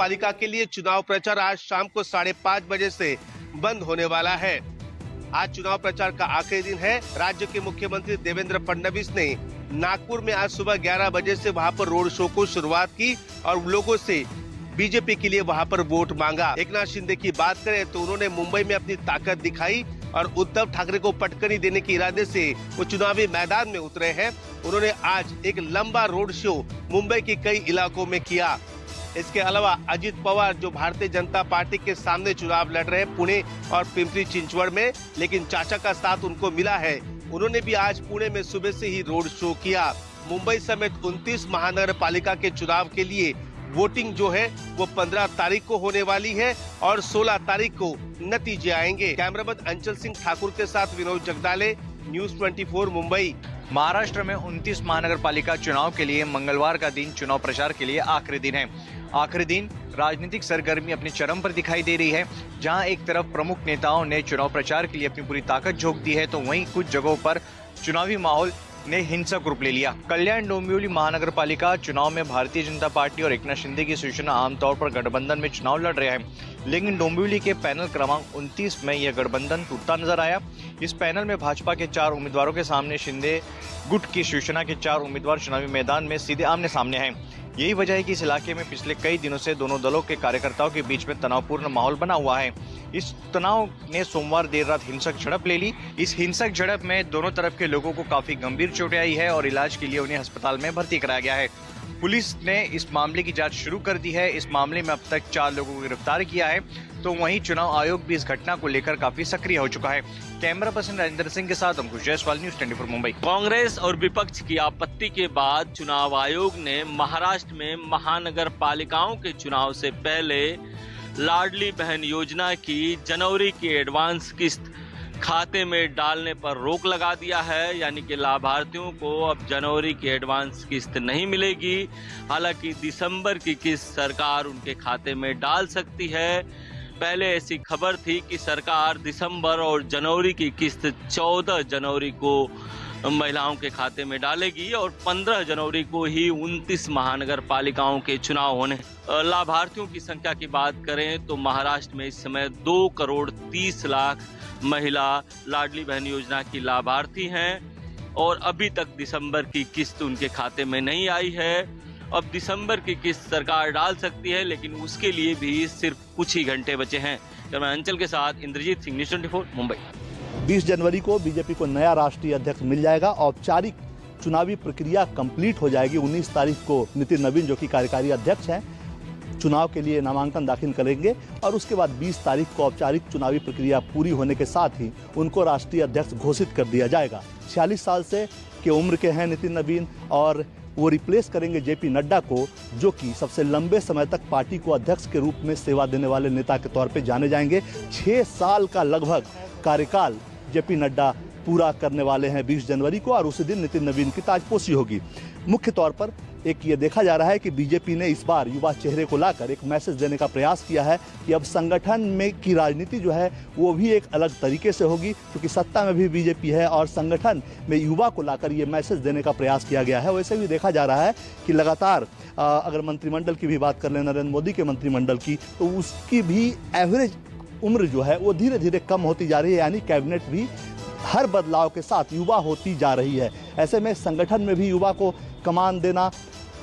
पालिका के लिए चुनाव प्रचार आज शाम को 5:30 बजे से बंद होने वाला है। आज चुनाव प्रचार का आखिरी दिन है। राज्य के मुख्यमंत्री देवेंद्र फडणवीस ने नागपुर में आज सुबह 11 बजे से वहां पर रोड शो को शुरुआत की और लोगों से बीजेपी के लिए वहां पर वोट मांगा। एकनाथ शिंदे की बात करें तो उन्होंने मुंबई में अपनी ताकत दिखाई और उद्धव ठाकरे को पटकनी देने के इरादे से वो चुनावी मैदान में उतरे हैं। उन्होंने आज एक लंबा रोड शो मुंबई के कई इलाकों में किया। इसके अलावा अजित पवार जो भारतीय जनता पार्टी के सामने चुनाव लड़ रहे हैं पुणे और पिंपरी चिंचवड़ में, लेकिन चाचा का साथ उनको मिला है। उन्होंने भी आज पुणे में सुबह से ही रोड शो किया। मुंबई समेत 29 महानगर पालिका के चुनाव के लिए वोटिंग जो है वो 15 तारीख को होने वाली है और 16 तारीख को नतीजे आएंगे। कैमरामैन अंचल सिंह ठाकुर के साथ विनोद जगदाले, न्यूज़ 24 मुंबई। महाराष्ट्र में 29 महानगर पालिका चुनाव के लिए मंगलवार का दिन चुनाव प्रचार के लिए आखिरी दिन है। आखिरी दिन राजनीतिक सरगर्मी अपने चरम पर दिखाई दे रही है। जहां एक तरफ प्रमुख नेताओं ने चुनाव प्रचार के लिए अपनी पूरी ताकत झोंक दी है, तो वहीं कुछ जगहों पर चुनावी माहौल ने हिंसक रूप ले लिया। कल्याण डोंबिवली महानगर पालिका चुनाव में भारतीय जनता पार्टी और एकनाथ शिंदे की शिवसेना आमतौर पर गठबंधन में चुनाव लड़ रहे हैं, लेकिन डोंबिवली के पैनल क्रमांक 29 में यह गठबंधन टूटता नजर आया। इस पैनल में भाजपा के 4 उम्मीदवारों के सामने शिंदे गुट की शिवसेना के 4 उम्मीदवार चुनावी मैदान में सीधे आमने सामने हैं। यही वजह है कि इस इलाके में पिछले कई दिनों से दोनों दलों के कार्यकर्ताओं के बीच में तनावपूर्ण माहौल बना हुआ है। इस तनाव ने सोमवार देर रात हिंसक झड़प ले ली। इस हिंसक झड़प में दोनों तरफ के लोगों को काफी गंभीर चोटें आई है और इलाज के लिए उन्हें अस्पताल में भर्ती कराया गया है। पुलिस ने इस मामले की जांच शुरू कर दी है। इस मामले में अब तक 4 लोगों को गिरफ्तार किया है, तो वहीं चुनाव आयोग भी इस घटना को लेकर काफी सक्रिय हो चुका है। कैमरा पर्सन राजेंद्र सिंह के साथ अंकुश जायसवाल, न्यूज़ 24 मुंबई। कांग्रेस और विपक्ष की आपत्ति के बाद चुनाव आयोग ने महाराष्ट्र में महानगर पालिकाओं के चुनाव से पहले लाडली बहन योजना की जनवरी की एडवांस किस्त खाते में डालने पर रोक लगा दिया है। यानी कि लाभार्थियों को अब जनवरी की एडवांस किस्त नहीं मिलेगी। हालांकि दिसंबर की किस्त सरकार उनके खाते में डाल सकती है। पहले ऐसी खबर थी कि सरकार दिसंबर और जनवरी की किस्त 14 जनवरी को महिलाओं के खाते में डालेगी और 15 जनवरी को ही 29 महानगर पालिकाओं के चुनाव होने। लाभार्थियों की संख्या की बात करें तो महाराष्ट्र में इस समय 2 करोड़ 30 लाख महिला लाडली बहन योजना की लाभार्थी हैं और अभी तक दिसंबर की किस्त उनके खाते में नहीं आई है। अब दिसंबर की किस्त सरकार डाल सकती है, लेकिन उसके लिए भी सिर्फ कुछ ही घंटे बचे हैं। मैं अंचल के साथ इंद्रजीत सिंह, न्यूज़ 24 मुंबई। 20 जनवरी को बीजेपी को नया राष्ट्रीय अध्यक्ष मिल जाएगा। औपचारिक चुनावी प्रक्रिया कंप्लीट हो जाएगी। 19 तारीख को नितिन नवीन जो कि कार्यकारी अध्यक्ष हैं चुनाव के लिए नामांकन दाखिल करेंगे और उसके बाद 20 तारीख को औपचारिक चुनावी प्रक्रिया पूरी होने के साथ ही उनको राष्ट्रीय अध्यक्ष घोषित कर दिया जाएगा। 46 साल से के उम्र के हैं नितिन नवीन और वो रिप्लेस करेंगे जेपी नड्डा को, जो कि सबसे लंबे समय तक पार्टी को अध्यक्ष के रूप में सेवा देने वाले नेता के तौर पे जाने जाएंगे। 6 साल का लगभग कार्यकाल जेपी नड्डा पूरा करने वाले हैं 20 जनवरी को और उसी दिन नितिन नवीन की ताजपोशी होगी। मुख्य तौर पर एक ये देखा जा रहा है कि बीजेपी ने इस बार युवा चेहरे को लाकर एक मैसेज देने का प्रयास किया है कि अब संगठन में की राजनीति जो है वो भी एक अलग तरीके से होगी, क्योंकि सत्ता में भी बीजेपी है और संगठन में युवा को लाकर ये मैसेज देने का प्रयास किया गया है। वैसे भी देखा जा रहा है कि लगातार अगर मंत्रिमंडल की भी बात कर लें, नरेंद्र मोदी के मंत्रिमंडल की, तो उसकी भी एवरेज उम्र जो है वो धीरे धीरे कम होती जा रही है। यानी कैबिनेट भी हर बदलाव के साथ युवा होती जा रही है। ऐसे में संगठन में भी युवा को कमान देना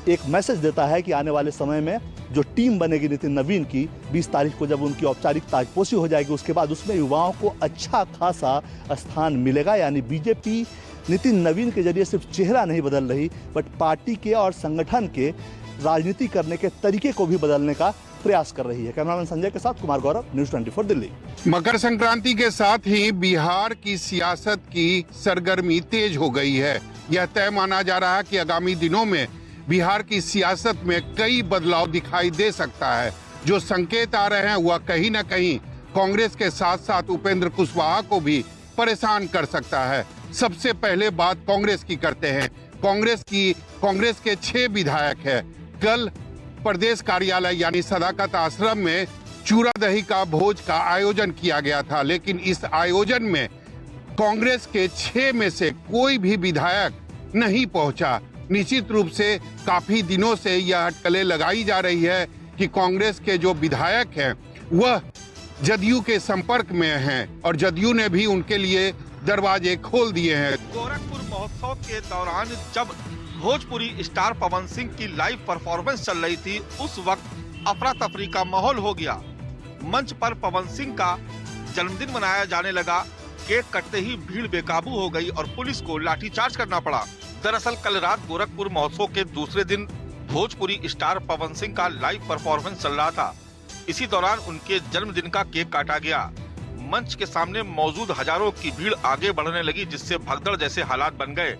एक मैसेज देता है कि आने वाले समय में जो टीम बनेगी नितिन नवीन की 20 तारीख को जब उनकी औपचारिक ताजपोशी हो जाएगी, उसके बाद उसमें युवाओं को अच्छा खासा स्थान मिलेगा। यानी बीजेपी नितिन नवीन के जरिए सिर्फ चेहरा नहीं बदल रही, बट पार्टी के और संगठन के राजनीति करने के तरीके को भी बदलने का प्रयास कर रही है। कैमरामैन संजय के साथ कुमार गौरव, न्यूज़ 24 दिल्ली। मकर संक्रांति के साथ ही बिहार की सियासत की सरगर्मी तेज हो गई है। यह तय माना जा रहा है कि आगामी दिनों में बिहार की सियासत में कई बदलाव दिखाई दे सकता है। जो संकेत आ रहे हैं वह कहीं न कहीं कांग्रेस के साथ साथ उपेंद्र कुशवाहा को भी परेशान कर सकता है। सबसे पहले बात कांग्रेस की करते हैं। कांग्रेस के 6 विधायक हैं। कल प्रदेश कार्यालय यानी सदाकत आश्रम में चूरा दही का भोज का आयोजन किया गया था, लेकिन इस आयोजन में कांग्रेस के 6 में से कोई भी विधायक नहीं पहुंचा। निश्चित रूप से काफी दिनों से यह अटकलें लगाई जा रही है कि कांग्रेस के जो विधायक हैं वह जदयू के संपर्क में हैं और जदयू ने भी उनके लिए दरवाजे खोल दिए हैं। गोरखपुर महोत्सव के दौरान जब भोजपुरी स्टार पवन सिंह की लाइव परफॉर्मेंस चल रही थी, उस वक्त अफरा तफरी का माहौल हो गया। मंच पर पवन सिंह का जन्मदिन मनाया जाने लगा। केक कटते ही भीड़ बेकाबू हो गई और पुलिस को लाठीचार्ज करना पड़ा। दरअसल कल रात गोरखपुर महोत्सव के दूसरे दिन भोजपुरी स्टार पवन सिंह का लाइव परफॉर्मेंस चल रहा था। इसी दौरान उनके जन्मदिन का केक काटा गया। मंच के सामने मौजूद हजारों की भीड़ आगे बढ़ने लगी, जिससे भगदड़ जैसे हालात बन गए।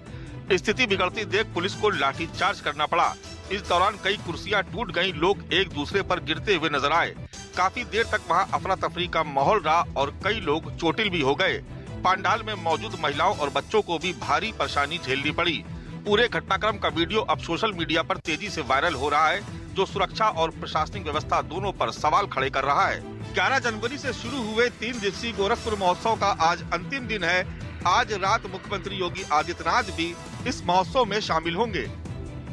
स्थिति बिगड़ती देख पुलिस को लाठीचार्ज करना पड़ा। इस दौरान कई कुर्सियां टूट गईं, लोग एक दूसरे पर गिरते हुए नजर आए। काफी देर तक वहां अफरा तफरी का माहौल रहा और कई लोग चोटिल भी हो गए। पंडाल में मौजूद महिलाओं और बच्चों को भी भारी परेशानी झेलनी पड़ी। पूरे घटनाक्रम का वीडियो अब सोशल मीडिया पर तेजी से वायरल हो रहा है, जो सुरक्षा और प्रशासनिक व्यवस्था दोनों पर सवाल खड़े कर रहा है। 11 जनवरी से शुरू हुए 3 दिवसीय गोरखपुर महोत्सव का आज अंतिम दिन है। आज रात मुख्यमंत्री योगी आदित्यनाथ भी इस महोत्सव में शामिल होंगे।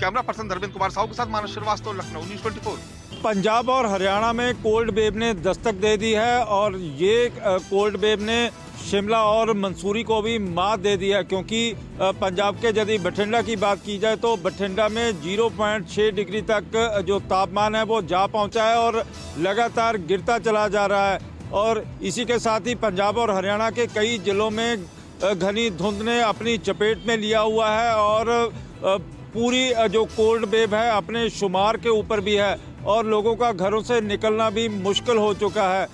कैमरा पर्सन धर्मेंद्र कुमार साहू के साथ मानस श्रीवास्तव, लखनऊ, न्यूज़ 24। पंजाब और हरियाणा में कोल्ड वेव ने दस्तक दे दी है और ये कोल्ड वेव ने शिमला और मंसूरी को भी मात दे दिया, क्योंकि पंजाब के यदि बठिंडा की बात की जाए तो बठिंडा में 0.6 डिग्री तक जो तापमान है वो जा पहुंचा है और लगातार गिरता चला जा रहा है। और इसी के साथ ही पंजाब और हरियाणा के कई जिलों में घनी धुंध ने अपनी चपेट में लिया हुआ है और पूरी जो कोल्ड वेव है अपने शुमार के ऊपर भी है और लोगों का घरों से निकलना भी मुश्किल हो चुका है।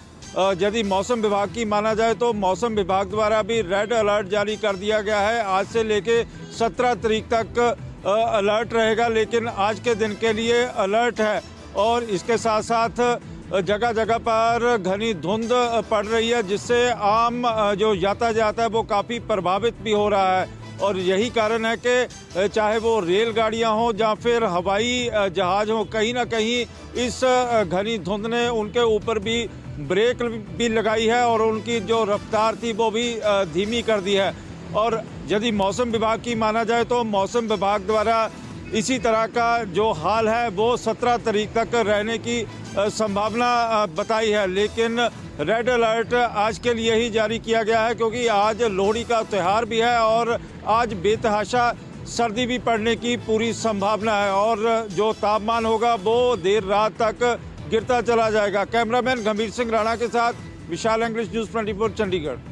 यदि मौसम विभाग की माना जाए तो मौसम विभाग द्वारा भी रेड अलर्ट जारी कर दिया गया है। आज से लेके 17 तारीख तक अलर्ट रहेगा, लेकिन आज के दिन के लिए अलर्ट है। और इसके साथ साथ जगह जगह पर घनी धुंध पड़ रही है, जिससे आम जो यातायात है वो काफ़ी प्रभावित भी हो रहा है। और यही कारण है कि चाहे वो रेलगाड़ियां हों या फिर हवाई जहाज हों, कहीं ना कहीं इस घनी धुंध ने उनके ऊपर भी ब्रेक भी लगाई है और उनकी जो रफ्तार थी वो भी धीमी कर दी है। और यदि मौसम विभाग की माना जाए तो मौसम विभाग द्वारा इसी तरह का जो हाल है वो 17 तारीख तक रहने की संभावना बताई है, लेकिन रेड अलर्ट आज के लिए ही जारी किया गया है, क्योंकि आज लोहड़ी का त्यौहार भी है और आज बेतहाशा सर्दी भी पड़ने की पूरी संभावना है और जो तापमान होगा वो देर रात तक गिरता चला जाएगा। कैमरामैन गंभीर सिंह राणा के साथ विशाल इंग्लिश, न्यूज़ 24, चंडीगढ़।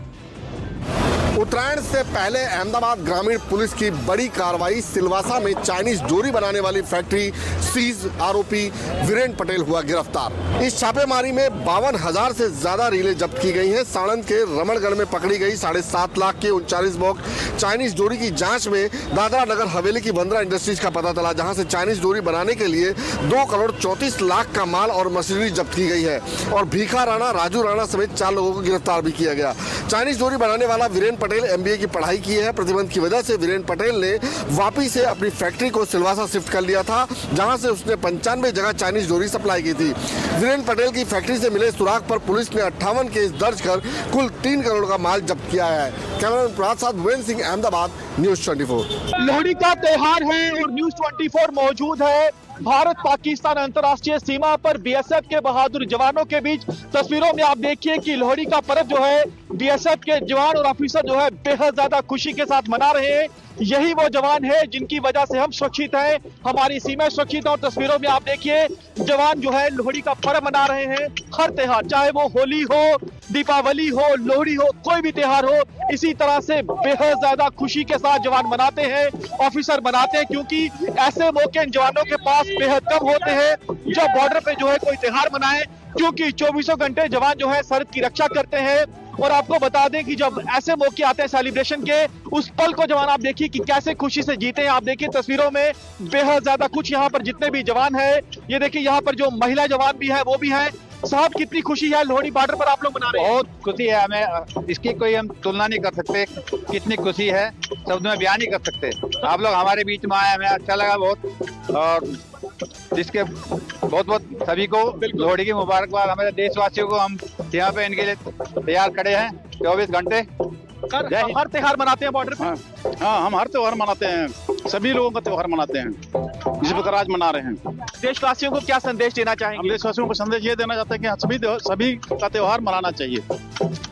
उत्तरायण से पहले अहमदाबाद ग्रामीण पुलिस की बड़ी कार्रवाई। सिलवासा में चाइनीज डोरी बनाने वाली फैक्ट्री सीज, आरोपी वीरेन पटेल हुआ गिरफ्तार। इस छापेमारी में 52,000 से ज्यादा रीलें जब्त की गई हैं। साणंद के रमणगढ़ में पकड़ी गई 7.5 लाख के 39 बॉक्स चाइनीज डोरी की जांच में दादरा नगर हवेली की बंद्रा इंडस्ट्रीज का पता चला, जहां से चाइनीज डोरी बनाने के लिए 2 करोड़ 34 लाख का माल और मशीनरी जब्त की गई है और भीखा राणा, राजू राणा समेत 4 लोगों को गिरफ्तार भी किया गया। चाइनीज डोरी बनाने वाला वीरेन पटेल MBA की पढ़ाई की है। प्रतिबंध की वजह से वीरेन पटेल ने वापी से अपनी फैक्ट्री को सिलवासा शिफ्ट कर लिया था, जहां से उसने 95 जगह चाइनीज डोरी सप्लाई की थी। वीरेन पटेल की फैक्ट्री से मिले सुराग पर पुलिस ने 58 केस दर्ज कर कुल 3 करोड़ का माल जब्त किया है। कैमरामैन प्रभात साथ भुवन सिंह, अहमदाबाद, न्यूज़ 24। लोहड़ी का त्योहार है और न्यूज़ 24 मौजूद है भारत पाकिस्तान अंतर्राष्ट्रीय सीमा पर BSF के बहादुर जवानों के बीच। तस्वीरों में आप देखिए कि लोहड़ी का पर्व जो है BSF के जवान और ऑफिसर जो है बेहद ज्यादा खुशी के साथ मना रहे हैं। यही वो जवान है जिनकी वजह से हम सुरक्षित हैं, हमारी सीमाएं सुरक्षित हैं। और तस्वीरों में आप देखिए जवान जो है लोहड़ी का पर्व मना रहे हैं। हर त्योहार, चाहे वो होली हो, दीपावली हो, लोहड़ी हो, कोई भी त्योहार हो, इसी तरह से बेहद ज्यादा खुशी के साथ जवान मनाते हैं, ऑफिसर मनाते हैं, क्योंकि ऐसे मौके इन जवानों के पास बेहद कम होते हैं जो बॉर्डर पे जो है कोई त्योहार मनाए, क्योंकि 24 घंटे जवान जो है सरहद की रक्षा करते हैं। और आपको बता दें कि जब ऐसे मौके आते हैं सेलिब्रेशन के, उस पल को जवान आप देखिए कि कैसे खुशी से जीते हैं। आप देखिए तस्वीरों में बेहद ज्यादा कुछ यहाँ पर जितने भी जवान है, ये देखिए यहाँ पर जो महिला जवान भी है वो भी है। साहब, कितनी खुशी है लोहड़ी बॉर्डर पर आप लोग मना रहे हैं? बहुत खुशी है, हमें इसकी कोई हम तुलना नहीं कर सकते। कितनी खुशी है शब्द में बयान नहीं कर सकते। आप लोग हमारे बीच में आए, हमें अच्छा लगा बहुत। और जिसके बहुत बहुत सभी को लोहड़ी की मुबारकबाद। हमारे देशवासियों को हम यहाँ पे इनके लिए तैयार खड़े हैं 24 घंटे। हर त्योहार मनाते हैं बॉर्डर पे? हाँ, हम हर त्योहार मनाते हैं, सभी लोगों का त्योहार मनाते हैं। जिस प्रकार आज मना रहे हैं। देशवासियों को क्या संदेश देना हम चाहेंगे? देशवासियों को संदेश ये देना चाहते हैं कि सभी का त्योहार मनाना चाहिए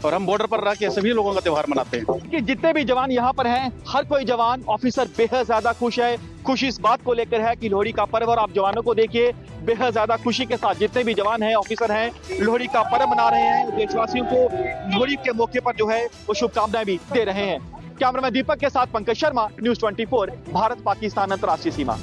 और हम बॉर्डर पर रह के सभी लोगों का त्योहार मनाते हैं। कि जितने भी जवान यहाँ पर हैं, हर कोई जवान ऑफिसर बेहद ज्यादा खुश है। खुशी इस बात को लेकर है कि लोहड़ी का पर्व, और आप जवानों को देखिए बेहद ज्यादा खुशी के साथ जितने भी जवान हैं, ऑफिसर हैं, लोहड़ी का पर्व मना रहे हैं। देशवासियों को लोहड़ी के मौके पर जो है वो शुभकामनाएं भी दे रहे हैं। कैमरामैन दीपक के साथ पंकज शर्मा, न्यूज़ 24, भारत पाकिस्तान अंतर्राष्ट्रीय सीमा।